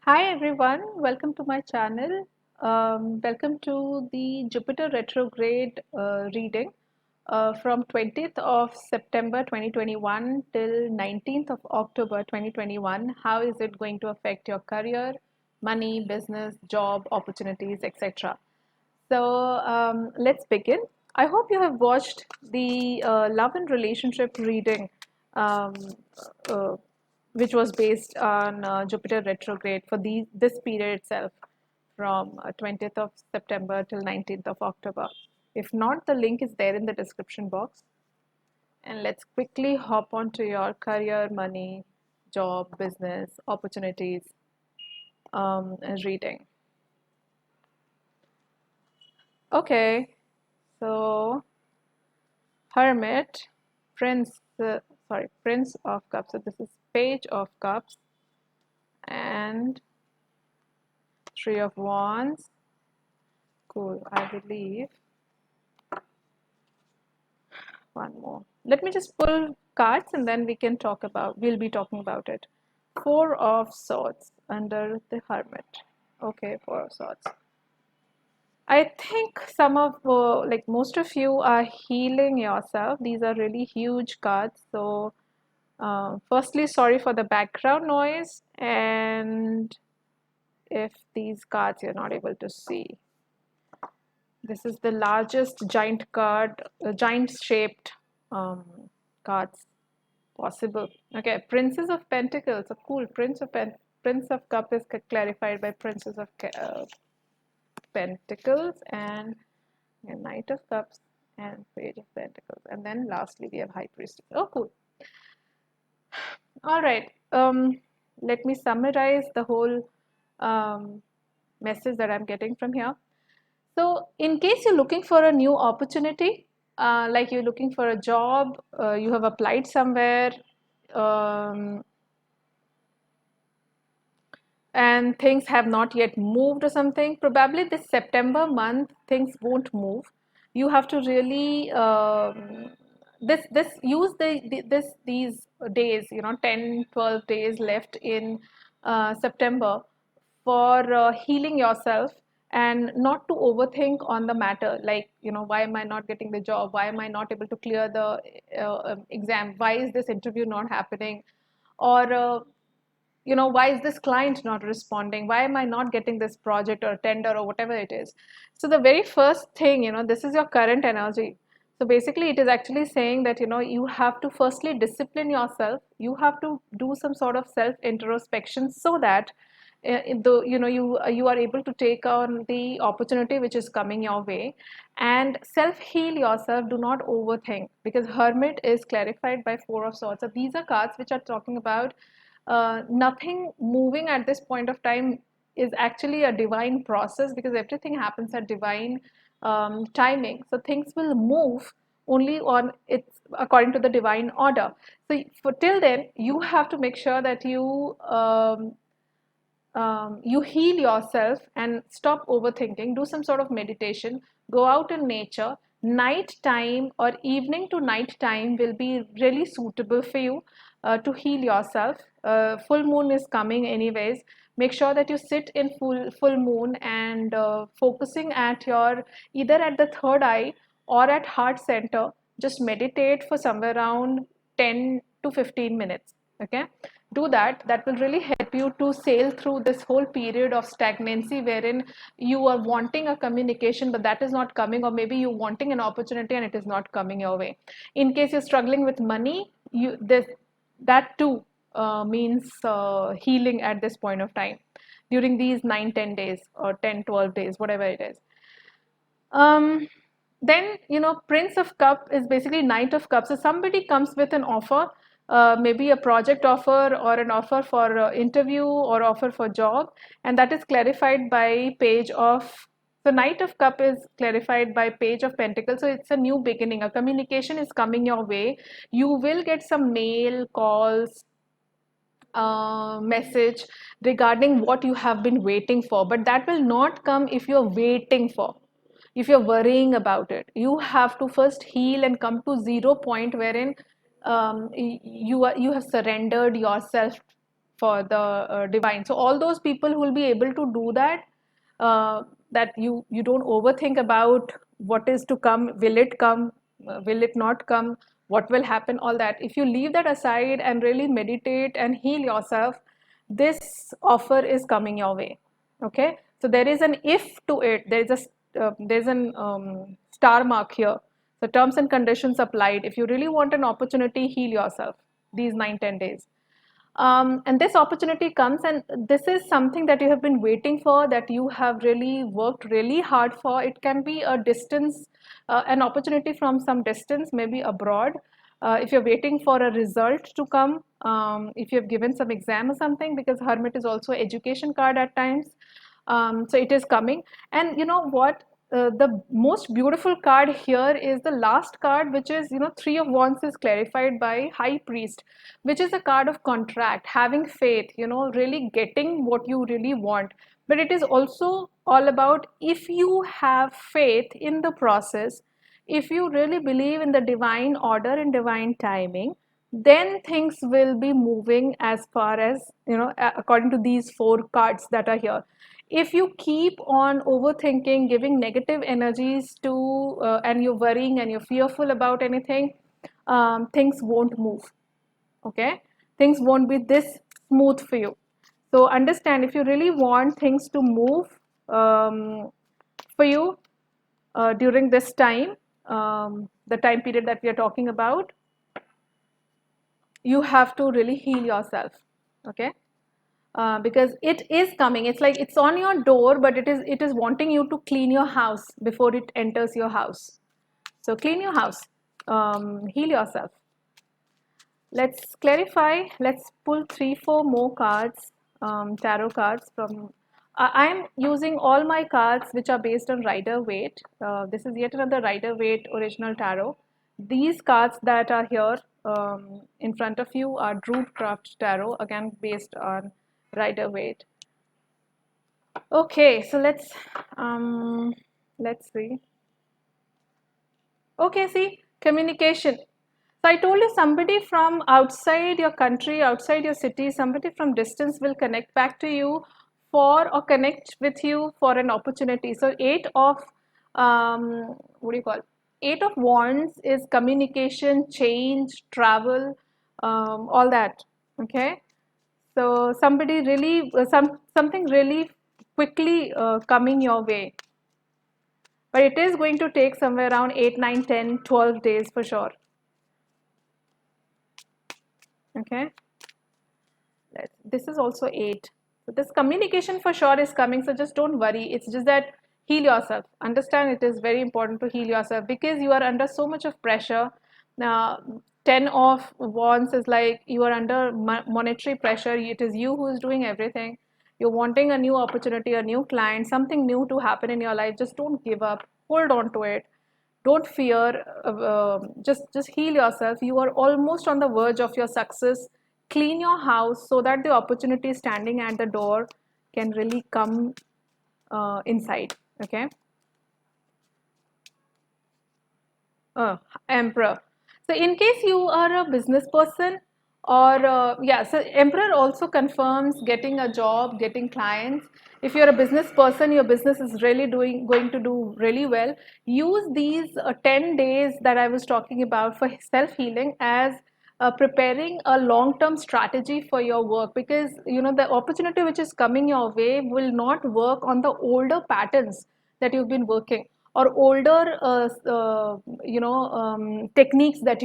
Hi everyone, welcome to my channel. Welcome to the Jupiter retrograde reading from 20th of September 2021 till 19th of October 2021. How is it going to affect your career, money, business, job, opportunities, etc. So let's begin. I hope you have watched the love and relationship reading, um, uh, which was based on Jupiter retrograde for this period itself, from 20th of September till 19th of October. If not, the link is there in the description box. And let's quickly hop onto your career, money, job, business, opportunities reading. Okay, so Hermit, Prince, Prince of Cups. So this is Page of Cups and Three of Wands. Cool, I believe. One more. Let me just pull cards and then we'll be talking about it. Four of Swords under the Hermit. Okay, Four of Swords. I think like most of you are healing yourself. These are really huge cards. So firstly, sorry for the background noise, and if these cards you're not able to see. This is the largest giant shaped cards possible. Okay, Princess of Pentacles, a cool Prince of Cup is clarified by Princess of Pentacles and Knight of Cups and Page of Pentacles, and then lastly we have High Priestess. Oh, cool. All right. Let me summarize the whole message that I'm getting from here. So, in case you're looking for a new opportunity, like you're looking for a job, you have applied somewhere, um, and things have not yet moved or something, probably this September month things won't move. You have to really this use these days, 10-12 days left in September for healing yourself and not to overthink on the matter, like, why am I not getting the job, why am I not able to clear the exam, why is this interview not happening, or why is this client not responding, why am I not getting this project or tender or whatever it is. So the very first thing, this is your current energy. So basically it is actually saying that you have to firstly discipline yourself, you have to do some sort of self introspection so that you are able to take on the opportunity which is coming your way and self heal yourself. Do not overthink, because Hermit is clarified by Four of Swords. So these are cards which are talking about nothing moving at this point of time is actually a divine process, because everything happens at divine timing. So things will move only on it's according to the divine order. So for till then, you have to make sure that you heal yourself and stop overthinking. Do some sort of meditation, go out in nature. Night time or evening to night time will be really suitable for you to heal yourself. Full moon is coming anyways. Make sure that you sit in full moon and focusing at your either at the third eye or at heart center. Just meditate for somewhere around 10 to 15 minutes. Okay, do that. That will really help you to sail through this whole period of stagnancy wherein you are wanting a communication but that is not coming, or maybe you're wanting an opportunity and it is not coming your way. In case you're struggling with money, that too means healing at this point of time during these 9-10 days or 10-12 days, whatever it is. um, then Prince of Cup is basically Knight of Cups. So somebody comes with an offer, maybe a project offer or an offer for interview or offer for job, and that is clarified by Page of. So Knight of Cup is clarified by Page of Pentacles. So it's a new beginning, a communication is coming your way. You will get some mail, calls, message regarding what you have been waiting for, but that will not come if you're waiting for, if you're worrying about it. You have to first heal and come to 0 point wherein you have surrendered yourself for the divine. So all those people who will be able to do that, that you don't overthink about what is to come, will it come, will it not come, what will happen, all that. If you leave that aside and really meditate and heal yourself, this offer is coming your way. Okay, so there is an if to it. There's an star mark here. The terms and conditions applied. If you really want an opportunity, heal yourself these 9-10 days. And this opportunity comes, and this is something that you have been waiting for, that you have really worked really hard for. It can be a distance, an opportunity from some distance, maybe abroad. If you're waiting for a result to come, if you have given some exam or something, because Hermit is also education card at times. So it is coming. And you know what? The most beautiful card here is the last card, which is, Three of Wands is clarified by High Priest, which is a card of contract, having faith, really getting what you really want. But it is also all about, if you have faith in the process, if you really believe in the divine order and divine timing, then things will be moving as far as, according to these four cards that are here. If you keep on overthinking, giving negative energies to, and you're worrying and you're fearful about anything, things won't move. Okay, things won't be this smooth for you. So understand, if you really want things to move for you during this time, the time period that we are talking about, you have to really heal yourself. Okay, because it is coming. It's like it's on your door, but it is wanting you to clean your house before it enters your house. So clean your house, heal yourself. Let's clarify. Let's pull 3-4 more cards, tarot cards from. I'm using all my cards which are based on Rider-Waite. This is yet another Rider-Waite original tarot. These cards that are here in front of you are Druidcraft Tarot, again based on Rider-Waite. Okay, so let's see. Okay, see, communication. So I told you, somebody from outside your country, outside your city, somebody from distance will connect back to you or connect with you for an opportunity. So what do you call? 8 of Wands is communication, change, travel, all that. Okay. So somebody really, something really quickly coming your way. But it is going to take somewhere around 8, 9, 10, 12 days for sure. Okay. This is also 8. So this communication for sure is coming. So just don't worry. It's just that heal yourself. Understand, it is very important to heal yourself because you are under so much of pressure. Now, 10 of Wands is like you are under monetary pressure. It is you who is doing everything. You're wanting a new opportunity, a new client, something new to happen in your life. Just don't give up. Hold on to it. Don't fear. Just heal yourself. You are almost on the verge of your success. Clean your house so that the opportunity standing at the door can really come inside. Okay. Emperor. So in case you are a business person, or yeah, so Emperor also confirms getting a job, getting clients. If you're a business person, your business is really going to do really well. Use these 10 days that I was talking about for self-healing as preparing a long-term strategy for your work, because the opportunity which is coming your way will not work on the older patterns that you've been working, or older techniques that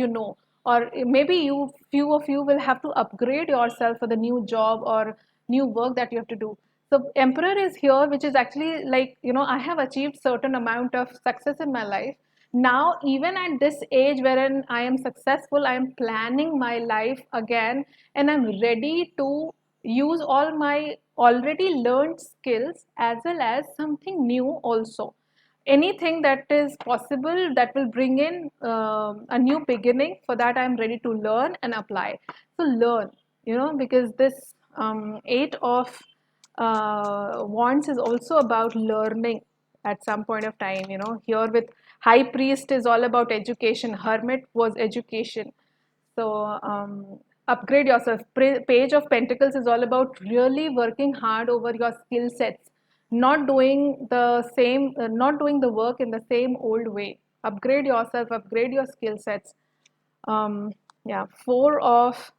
or maybe few of you will have to upgrade yourself for the new job or new work that you have to do. So Emperor is here, which is actually like, I have achieved certain amount of success in my life. Now even at this age wherein I am successful, I am planning my life again, and I'm ready to use all my already learned skills as well as something new also. Anything that is possible that will bring in a new beginning, for that I'm ready to learn and apply. So learn, because this 8 of Wands is also about learning at some point of time. Here with High Priest is all about education. Hermit was education. So upgrade yourself. Page of Pentacles is all about really working hard over your skill sets, not doing the same, not doing the work in the same old way. Upgrade yourself, upgrade your skill sets. Yeah, Four of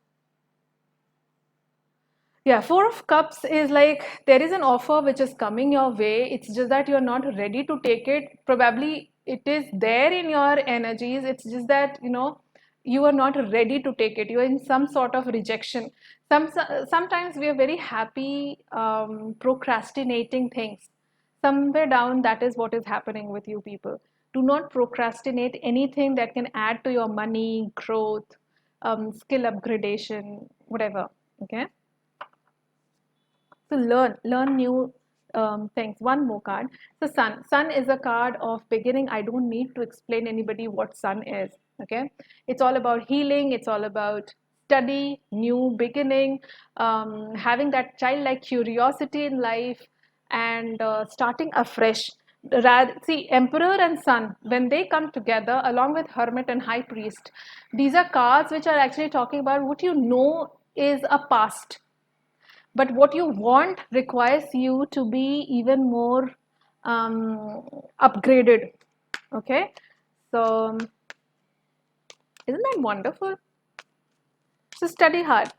Cups is like there is an offer which is coming your way. It's just that you're not ready to take it. Probably it is there in your energies. It's just that, you are not ready to take it. You're in some sort of rejection. Sometimes we are very happy procrastinating things. Somewhere down, that is what is happening with you people. Do not procrastinate anything that can add to your money, growth, skill upgradation, whatever. Okay. So learn new things. One more card. So sun is a card of beginning. I don't need to explain anybody what sun is. Okay, it's all about healing. It's all about study, new beginning, having that childlike curiosity in life, and starting afresh. See, Emperor and Sun, when they come together along with Hermit and High Priest, these are cards which are actually talking about what you know is a past, but what you want requires you to be even more upgraded. Okay, so isn't that wonderful? So study hard.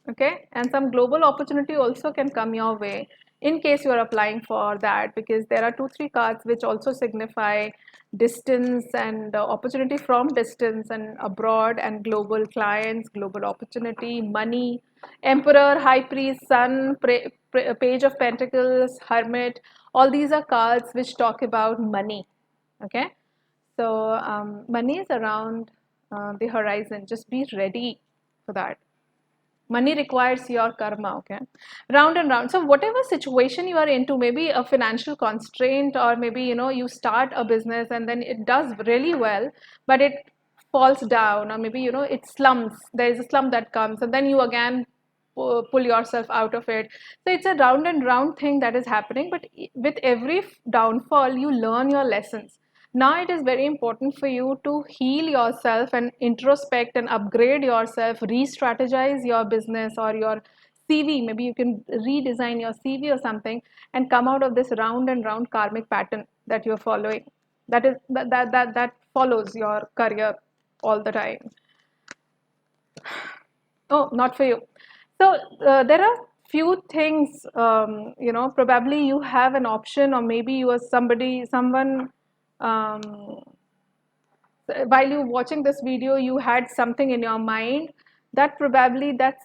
Okay, and some global opportunity also can come your way in case you are applying for that, because there are 2 3 cards which also signify distance and opportunity from distance and abroad, and global clients, global opportunity, money. Emperor, High Priest, Sun, Page of Pentacles, Hermit, all these are cards which talk about money. Okay, so money is around the horizon. Just be ready for that. Money requires your karma. Okay, round and round. So whatever situation you are into, maybe a financial constraint, or maybe you start a business and then it does really well, but it falls down, or maybe it slumps. There is a slump that comes, and then you again pull yourself out of it. So it's a round and round thing that is happening, but with every downfall you learn your lessons. Now it is very important for you to heal yourself and introspect and upgrade yourself, re-strategize your business or your CV. Maybe you can redesign your CV or something and come out of this round and round karmic pattern that you're following. That follows your career all the time. Oh, not for you. So there are few things, probably you have an option, or maybe you are someone, um, while you watching this video, you had something in your mind that probably that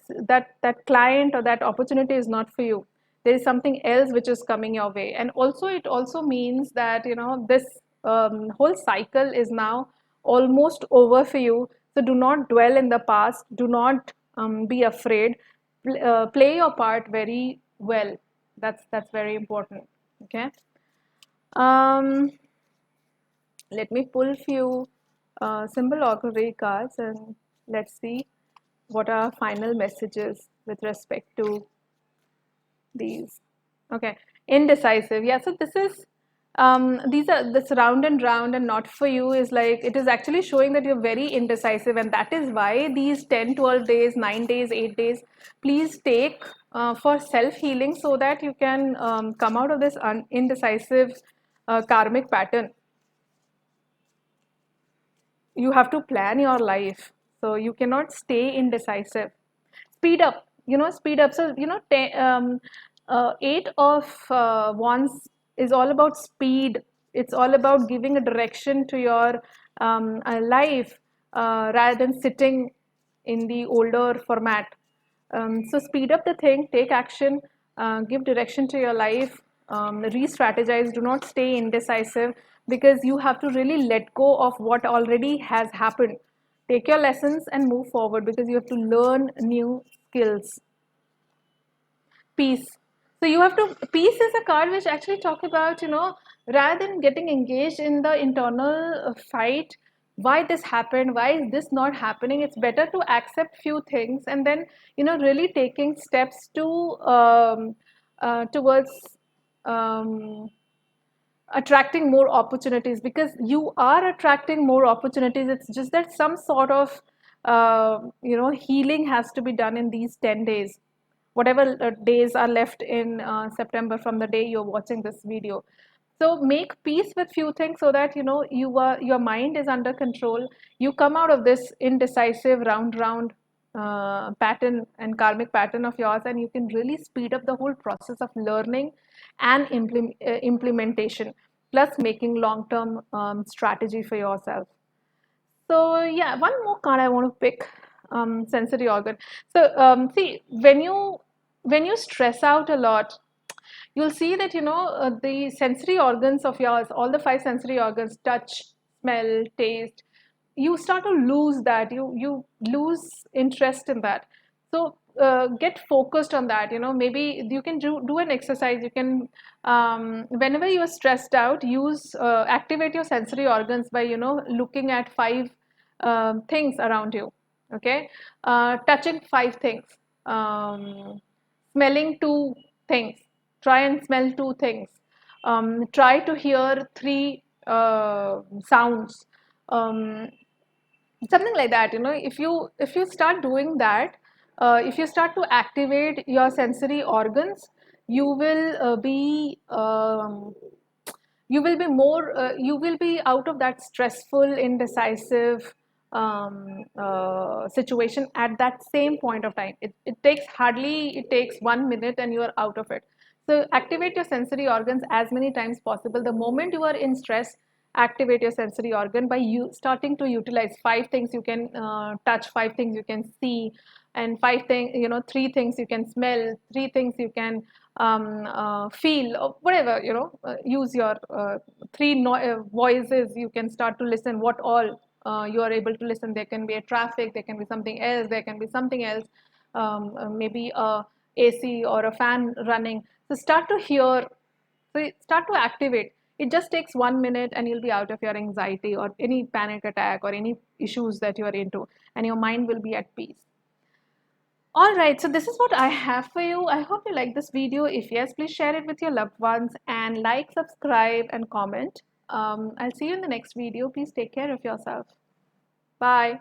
client or that opportunity is not for you. There is something else which is coming your way, and also it also means that this whole cycle is now almost over for you. So do not dwell in the past. Do not be afraid. Play your part very well. That's very important. Okay. Um, Let me pull few symbol augury cards and let's see what are final messages with respect to these. Okay, indecisive. Yeah, so this is these are this round and not for you is like it is actually showing that you're very indecisive, and that is why these 10 12 days, 9 days, 8 days, please take for self healing, so that you can come out of this indecisive karmic pattern. You have to plan your life, so you cannot stay indecisive. Speed up, speed up. So 8 of wands is all about speed. It's all about giving a direction to your life, rather than sitting in the older format. So speed up the thing, take action, give direction to your life, re-strategize. Do not stay indecisive, because you have to really let go of what already has happened. Take your lessons and move forward, because you have to learn new skills. Peace. So you have to, peace is a card which actually talk about, rather than getting engaged in the internal fight, why this happened, why is this not happening, it's better to accept few things, and then, really taking steps to towards um, attracting more opportunities, because you are attracting more opportunities. It's just that some sort of healing has to be done in these 10 days, whatever days are left in September from the day you're watching this video. So make peace with few things so that your mind is under control. You come out of this indecisive round pattern and karmic pattern of yours, and you can really speed up the whole process of learning and implementation, plus making long-term strategy for yourself. So yeah, one more card I want to pick, sensory organ. So see, when you stress out a lot, you'll see that the sensory organs of yours, all the five sensory organs, touch, smell, taste, you start to lose that. You lose interest in that. So get focused on that. Maybe you can do an exercise. You can, whenever you are stressed out, use activate your sensory organs by looking at five things around you. Okay, touching five things, smelling two things. Try and smell two things. Try to hear three sounds. Um, Something like that. If you start doing that, if you start to activate your sensory organs, you will be out of that stressful, indecisive situation at that same point of time. It takes 1 minute and you are out of it. So activate your sensory organs as many times possible. The moment you are in stress, activate your sensory organ by you starting to utilize five things you can touch, five things you can see, and three things you can smell, three things you can feel, or whatever. Use your voices. You can start to listen what all you are able to listen. There can be a traffic, there can be something else, there can be something else, maybe a AC or a fan running. So start to hear, so start to activate. It just takes 1 minute and you'll be out of your anxiety or any panic attack or any issues that you are into, and your mind will be at peace. All right, so this is what I have for you. I hope you like this video. If yes, please share it with your loved ones and like, subscribe, and comment. I'll see you in the next video. Please take care of yourself. Bye.